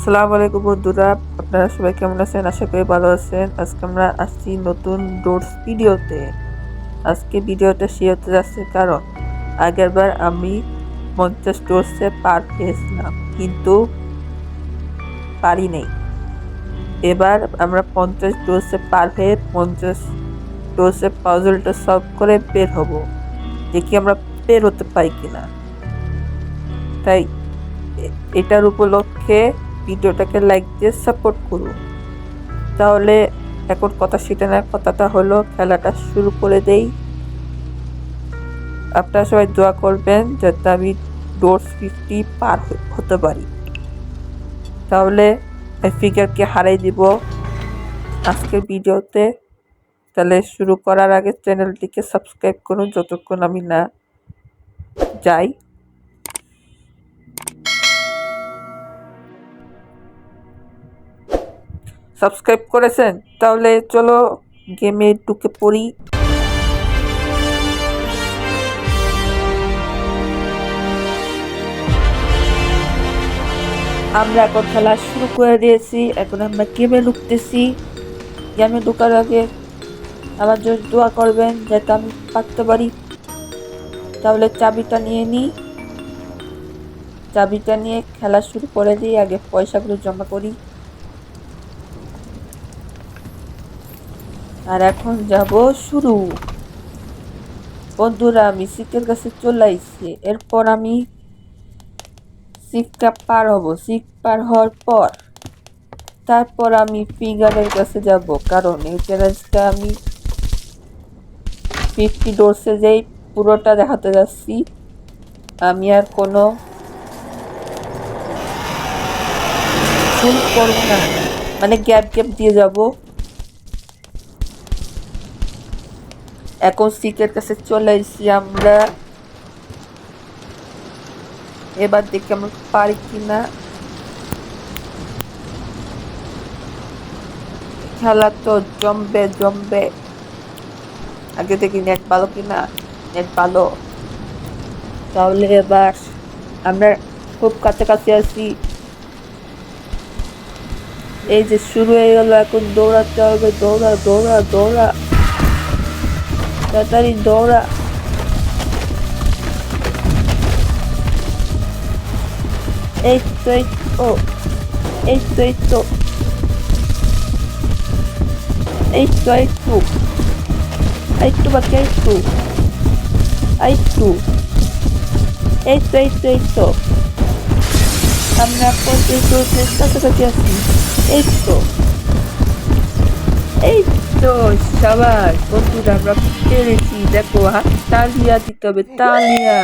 আসসালামু আলাইকুম বন্ধুরা, আপনারা সবাই কেমন আছেন? আশা করি ভালো আছেন। আজকে আমরা আসছি নতুন ডোরস ভিডিওতে। আজকে ভিডিওটা শেয়ার হতে যাচ্ছে কারণ আগেরবার আমি 50 ডোরসে পার পেয়েছিলাম, কিন্তু পারি নাই। এবার আমরা 50 ডোরসে পার হয়ে 50 ডোরসে পাজলটা সলভ করে বের হব। দেখি আমরা বের হতে পাই কিনা। তাই এটার উপলক্ষে ভিডিওটাকে লাইক দিয়ে সাপোর্ট করুন। তাহলে এখন কথা সেটা না, কথাটা হলো খেলাটা শুরু করে দেই। আপনারা সবাই দোয়া করবেন যাতে আমি ডোরস 50 পার হতে পারি, তাহলে ফিগারকে হারাই দিব আজকের ভিডিওতে। তাহলে শুরু করার আগে চ্যানেলটিকে সাবস্ক্রাইব করুন যতক্ষণ আমি না যাই। সাবস্ক্রাইব করেছেন? তাহলে চলো গেমে ঢুকে পড়ি। আমরা এখন খেলা শুরু করে দিয়েছি। এখন আমরা গেমে ঢুকতেছি। গেমে ঢোকার আগে আমার জন্য দোয়া করবেন যাতে আমি পারতে পারি। তাহলে চাবিটা নিয়ে নিই। চাবিটা নিয়ে খেলা শুরু করে দিই। আগে পয়সাগুলো জমা করি। আর এখন যাব শুরু। বন্ধুরা, আমি সিকের কাছে চলে আসছি। এরপর আমি সিকটা পার হব। সিক পার হওয়ার পর তারপর আমি ফিগারের কাছে যাব, কারণ এই চ্যালেঞ্জটা আমি 50 ডোরসে যেই পুরোটা দেখাতে যাচ্ছি। আমি আর কোনো ভুল করব না, মানে গ্যাপ দিয়ে যাব। এখন সিকের কাছে চলে এসেছি আমরা। এবার দেখি আমরা পারি কিনা। খেলা তো জমবে। আগে দেখি নেট ভালো কিনা। নেট ভালো। তাহলে এবার আমরা খুব কাছাকাছি আছি। এই যে শুরু হয়ে গেল, এখন দৌড়াতে হবে। দৌড়া দৌড়া দৌড়া, তাড়াতাড়ি দৌড়া। এই তো এই তো এই তো এই তো এই তো এই তো একটু বাকি, একটু একটু এই তো এই তো এই তো আমরা 50 ডোরসের কাছাকাছি আছি। এই তো এই তো সবাই বন্ধুরা, আমরা পেরেছি। দেখো, হাত তালিয়া দিতে হবে, তালিয়া।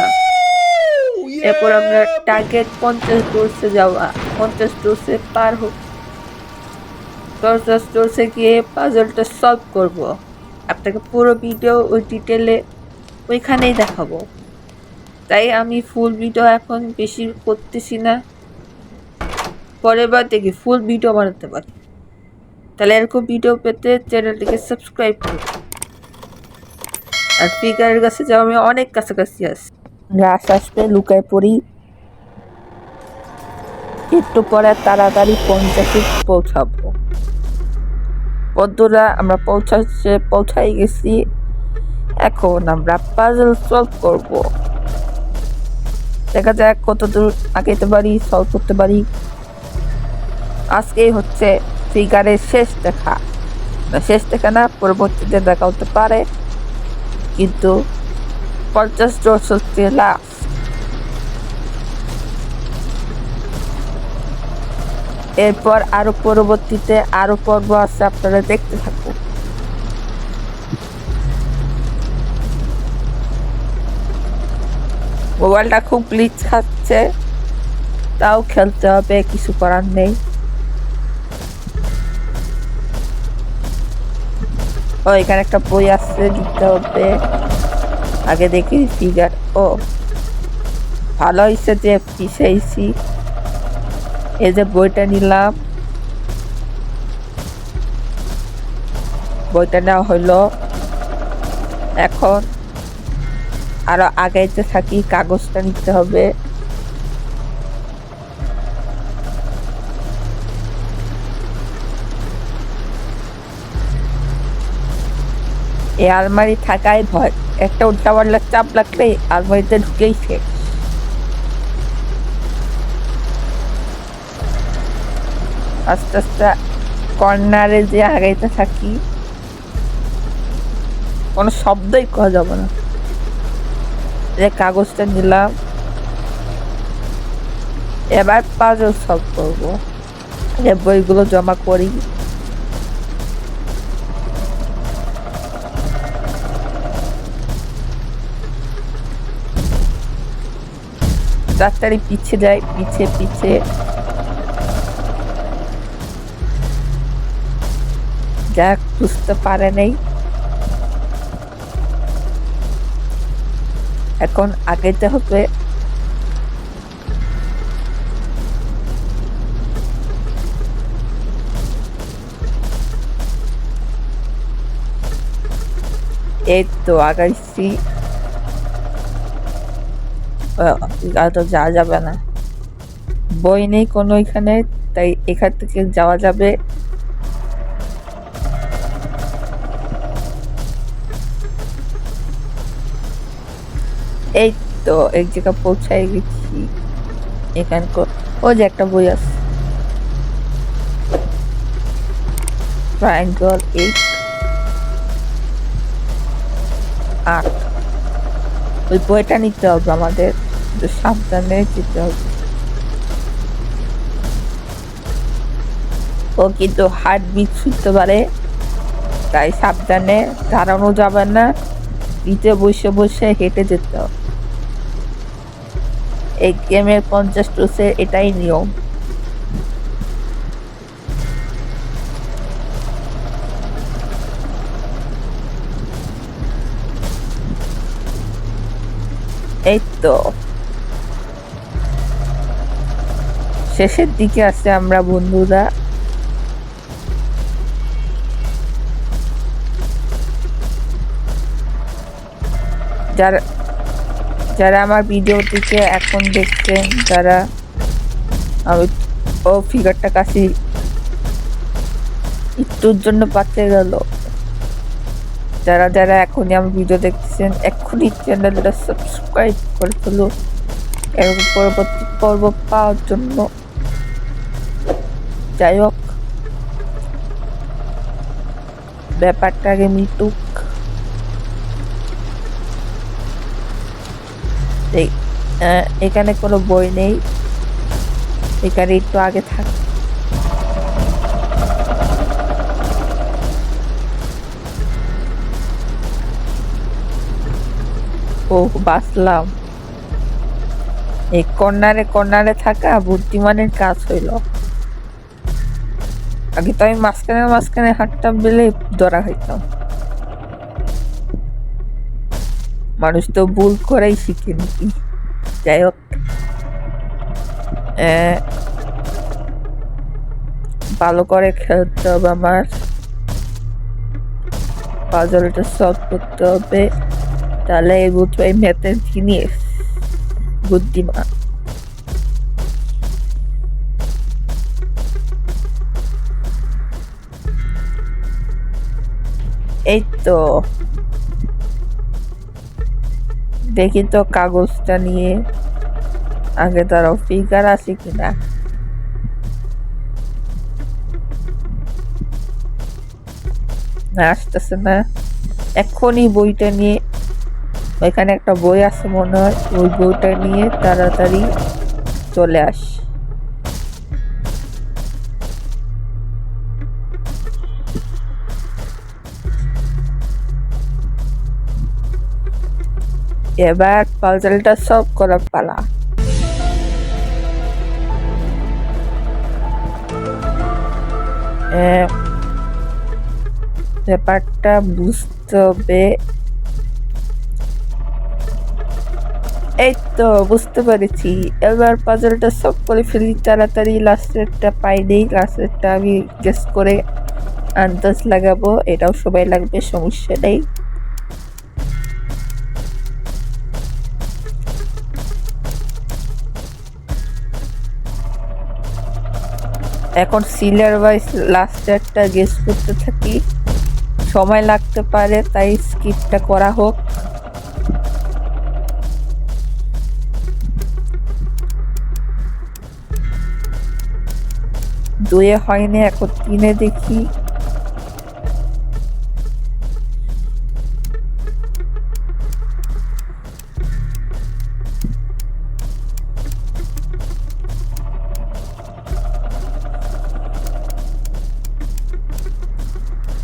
এরপর আমরা টার্গেট 50 ডোরসে যাওয়া। 50 ডোরসে পার হোক, 50 ডোরসে গিয়ে পাজলটা সলভ করব। আপনাকে পুরো ভিডিও ওই ডিটেলে ওইখানেই দেখাবো। তাই আমি ফুল ভিডিও এখন বেশি করতেছি না, পরের বার দেখি ফুল ভিডিও বানাতে পারি। তাহলে এরকম ভিডিও পেতে চ্যানেলটিকে সাবস্ক্রাইব করুন। আর ফিগারের কাছে যাওয়া আমি অনেক কাছাকাছি আছি। রাস আসবে, লুকায় পড়ি। একটু পরে তাড়াতাড়ি 50-এ পৌঁছাবো। বন্ধুরা, আমরা পৌঁছাই গেছি। এখন আমরা পাজল সলভ করব। দেখা যাক কত দূর আগাইতে পারি, সলভ করতে পারি। আজকেই হচ্ছে ফিগারের শেষ দেখা না, পরবর্তীতে দেখা হতে পারে, কিন্তু 50 ডোরস হচ্ছে লাস্ট। এরপর আরো পরবর্তীতে আরো পর্ব আছে, আপনারা দেখতে থাকুন। মোবাইলটা খুব গ্লিচ খাচ্ছে, তাও খেলতে হবে, কিছু করার নেই। ও, এখানে একটা বই আছে, লিখতে হবে। আগে দেখি ফিগার। ও, ভালো হয়েছে যে পিছাইছি। এই যে বইটা নিলাম, বইটা নেওয়া হইলো। এখন আরো আগাইতে থাকি, কাগজটা নিতে হবে। এই আলমারি থাকায় ভয়, একটা উল্টাপাল্টা চাপ লাগলে আলমারিতে ঢুকেই শেষ। আস্তে আস্তে কর্নারে যে আগাইতে থাকি, কোনো শব্দই করা যাবে না। যে কাগজটা নিলাম, এবার পাজল সলভ করবো। বইগুলো জমা করি। তাড়াতাড়ি পিছে যাই, পিছে পিছে যাক, বুঝতে পারে নেই। এখন আগাইতে হবে। এই তো আগাইছি। আর তো যাওয়া যাবে না, বই নেই কোনো এখানে, তাই এখান থেকে যাওয়া যাবে। এই তো এক জায়গা পৌঁছাই গেছি। এখান ও যে একটা বই আছে, ট্রায়াঙ্গল 8। ওই বইটা নিতে হবে আমাদের, সাবধানে যেতে হবে। ও কিন্তু হার্ট বিট ছুটতে পারে, তাই সাবধানে, দাঁড়ানো যাবে না, নিচে বসে বসে হেঁটে যেতে হবে। এই গেমের 50 টুসে এটাই নিয়ম। এই তো শেষের দিকে আছে আমরা বন্ধুরা। যারা যারা আমার ভিডিওটিকে এখন দেখছেন, যারা আমি ও ফিগারটা কাছে একটুর জন্য পাচ্ছে গেল, যারা যারা এখনই আমার ভিডিও দেখতেছেন, এখনই চ্যানেলটা সাবস্ক্রাইব করে ফেলো এরকম পরবর্তী পর্ব পাওয়ার জন্য। যাই হোক, ব্যাপারটা আগে মিটুক। এখানে কোনো বই নেই, এখানে একটু আগে থাক। ও বাঁচলাম। এই কর্নারে কর্নারে থাকা বুদ্ধিমানের কাজ হইল। আগে তো আমি মাঝখানে মাঝখানে হাঁটতাম বলে ধরা খাইতাম। মানুষ তো ভুল করেই শিখে নাকি। যাই হোক, ভালো করে খেলতে হবে আমার, পাজলটা সলভ করতে হবে, তাহলে এই বুঝবাই ম্যাথের জিনিস, বুদ্ধিমান। এই তো দেখি তো কাগজটা নিয়ে আগে তারাও ফিগার আছে কিনা। আসতেছে না, এখনই বইটা নিয়ে, ওইখানে একটা বই আছে মনে হয়, ওই বইটা নিয়ে তাড়াতাড়ি চলে আস। এবার পাজলটা সলভ করার পালা। ব্যাপারটা বুঝতে হবে। এই তো বুঝতে পেরেছি, এবার পাজলটা সলভ করে ফেলি তাড়াতাড়ি। লাস্টেরটা পাই নেই, লাস্টেরটা আমি গেস করে আন্দাজ লাগাবো, এটাও সবাই লাগবে, সমস্যা নেই। এখন সিলার ওয়াইজ লাস্টেরটা গেস করতে থাকি, সময় লাগতে পারে, তাই স্কিপটা করা হোক। দুয়ে হয়নি, এখন 3-এ দেখি।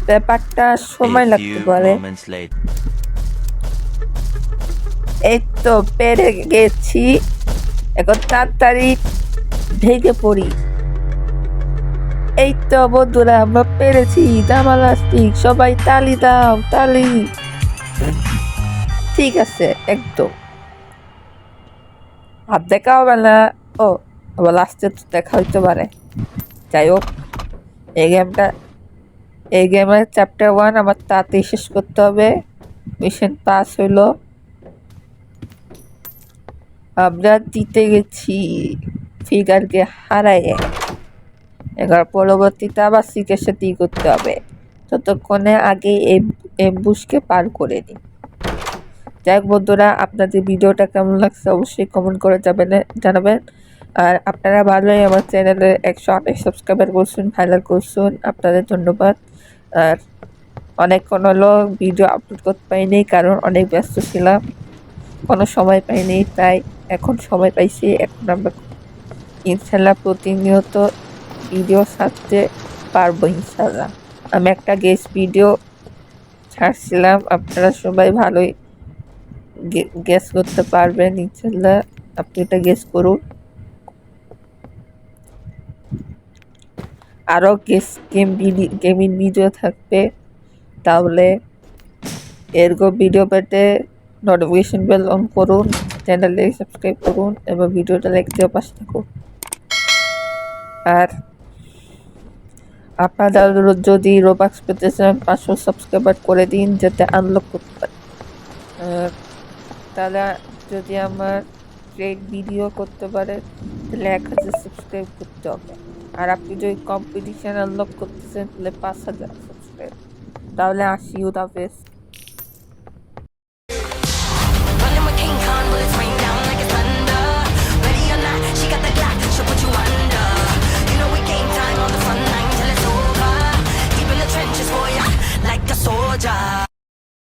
ব্যাপারটা সময় লাগতে পারে। এই তো পেরে গেছি, এখন তাড়াতাড়ি ঢেকে পড়ি। এই তো বন্ধুরা, আমরা পেরেছি। দামালাস্টিক, সবাই তালি দাও, তালি। ঠিক আছে, একদম হাত দেখা হবে না। ও আবার লাস্টে তো দেখা হইতে পারে। যাই হোক, এই গেমের চ্যাপ্টার 1 আমার তাড়াতাড়ি শেষ করতে হবে। মিশন পাস হইলো, আমরা জিতে গেছি ফিগারকে হারাইয়ে। এবার পরবর্তীতে আবার সিকের সাথেই করতে হবে, ততক্ষণে আগে এমবুশকে পার করে নিই। যাই হোক বন্ধুরা, আপনাদের ভিডিওটা কেমন লাগছে অবশ্যই কমেন্ট করে জানাবেন। আর আপনারা ভালোই আমার চ্যানেলে 128 সাবস্ক্রাইবার করছেন, ভাইরাল করছেন, আপনাদের ধন্যবাদ। আর অনেকক্ষণ হলো ভিডিও আপলোড করতে পারিনি, কারণ অনেক ব্যস্ত ছিলাম, কোনো সময় পাইনি। তাই এখন সময় পাইছি। এখন আমরা ইনশাল্লাহ প্রতিনিয়ত ভিডিও ছাড়তে পারবো ইনশাল্লাহ। আমি একটা গেস্ট ভিডিও ছাড়ছিলাম, আপনারা সবাই ভালোই গেস করতে পারবেন ইনশাল্লাহ। আপনি এটা গেস করুন। আরও গেমিং ভিডিও থাকবে, তাহলে এরকম ভিডিও পেতে নোটিফিকেশন বেল অন করুন, চ্যানেলে সাবস্ক্রাইব করুন এবং ভিডিওটা লাইক দিয়ে পাশে থাকুন। আর আপনারা যদি রোবাক্স পেতে চান 500 সাবস্ক্রাইবার করে দিন, যাতে আনলক করতে পারি। তাহলে যদি আমার গ্রেট ভিডিও করতে পারে, তাহলে 1000 সাবস্ক্রাইব করতে হবে। আর আপনি যদি কম্পিটিশন আনলক করতে চান, তাহলে 5000 সাবস্ক্রাইব। তাহলে আসি, হাফেজ।